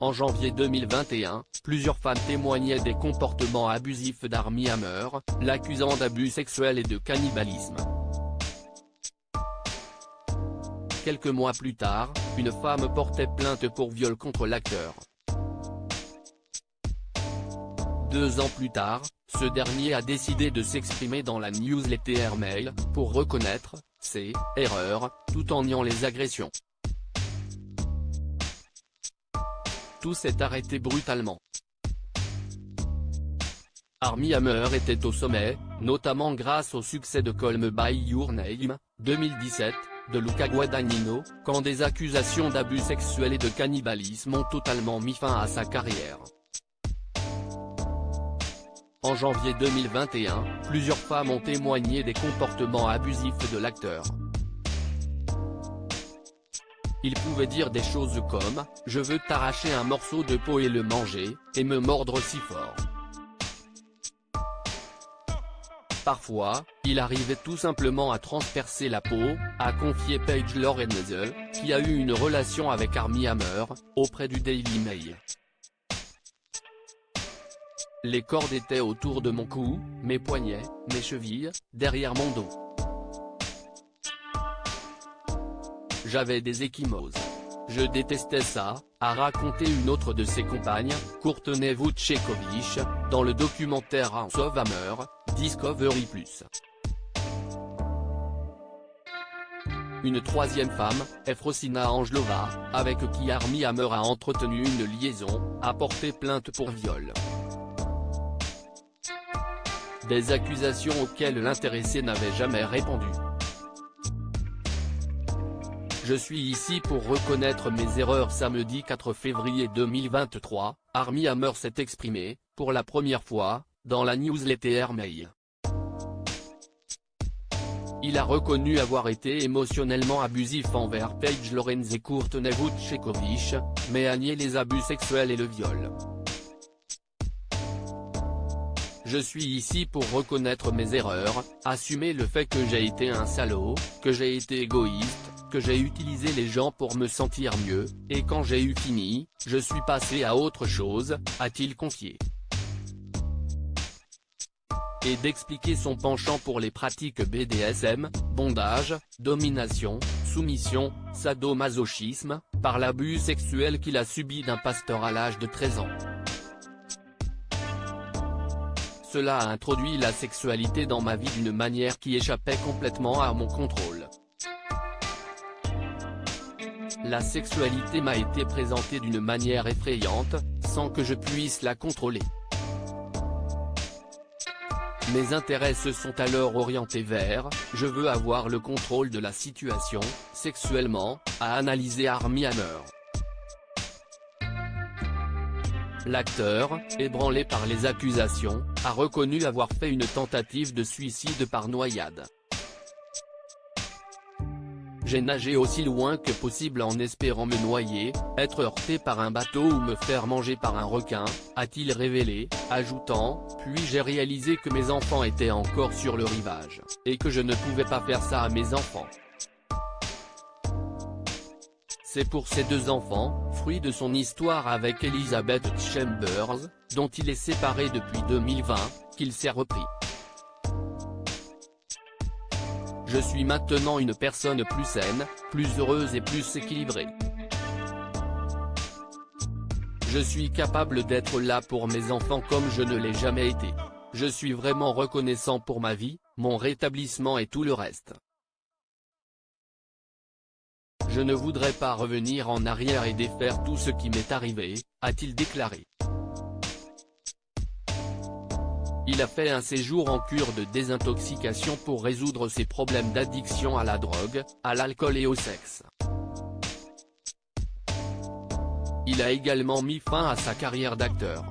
En janvier 2021, plusieurs femmes témoignaient des comportements abusifs d'Armie Hammer, l'accusant d'abus sexuels et de cannibalisme. Quelques mois plus tard, une femme portait plainte pour viol contre l'acteur. 2 ans plus tard, ce dernier a décidé de s'exprimer dans la newsletter Mail, pour reconnaître ses erreurs, tout en niant les agressions. Tout s'est arrêté brutalement. Armie Hammer était au sommet, notamment grâce au succès de Call Me By Your Name, 2017, de Luca Guadagnino, quand des accusations d'abus sexuels et de cannibalisme ont totalement mis fin à sa carrière. En janvier 2021, plusieurs femmes ont témoigné des comportements abusifs de l'acteur. Il pouvait dire des choses comme « Je veux t'arracher un morceau de peau et le manger, et me mordre si fort ». Parfois, il arrivait tout simplement à transpercer la peau, a confié Paige Lorenz, qui a eu une relation avec Armie Hammer, auprès du Daily Mail. Les cordes étaient autour de mon cou, mes poignets, mes chevilles, derrière mon dos. J'avais des ecchymoses. Je détestais ça, a raconté une autre de ses compagnes, Courtney Vucekovic, dans le documentaire House of Hammer, Discovery+. Une troisième femme, Efrosina Angelova, avec qui Armie Hammer a entretenu une liaison, a porté plainte pour viol. Des accusations auxquelles l'intéressé n'avait jamais répondu. Je suis ici pour reconnaître mes erreurs. Samedi 4 février 2023, Armie Hammer s'est exprimé, pour la première fois, dans la newsletter Mail. Il a reconnu avoir été émotionnellement abusif envers Paige Lorenz et Courtney Vucekovic, mais a nié les abus sexuels et le viol. Je suis ici pour reconnaître mes erreurs, assumer le fait que j'ai été un salaud, que j'ai été égoïste, que j'ai utilisé les gens pour me sentir mieux, et quand j'ai eu fini, je suis passé à autre chose, a-t-il confié. Et d'expliquer son penchant pour les pratiques BDSM, bondage, domination, soumission, sadomasochisme, par l'abus sexuel qu'il a subi d'un pasteur à l'âge de 13 ans. Cela a introduit la sexualité dans ma vie d'une manière qui échappait complètement à mon contrôle. La sexualité m'a été présentée d'une manière effrayante, sans que je puisse la contrôler. Mes intérêts se sont alors orientés vers « je veux avoir le contrôle de la situation, sexuellement », a analysé Armie Hammer. L'acteur, ébranlé par les accusations, a reconnu avoir fait une tentative de suicide par noyade. J'ai nagé aussi loin que possible en espérant me noyer, être heurté par un bateau ou me faire manger par un requin, a-t-il révélé, ajoutant « Puis j'ai réalisé que mes enfants étaient encore sur le rivage, et que je ne pouvais pas faire ça à mes enfants. » C'est pour ces 2 enfants, fruits de son histoire avec Elizabeth Chambers, dont il est séparé depuis 2020, qu'il s'est repris. Je suis maintenant une personne plus saine, plus heureuse et plus équilibrée. Je suis capable d'être là pour mes enfants comme je ne l'ai jamais été. Je suis vraiment reconnaissant pour ma vie, mon rétablissement et tout le reste. Je ne voudrais pas revenir en arrière et défaire tout ce qui m'est arrivé, a-t-il déclaré. Il a fait un séjour en cure de désintoxication pour résoudre ses problèmes d'addiction à la drogue, à l'alcool et au sexe. Il a également mis fin à sa carrière d'acteur.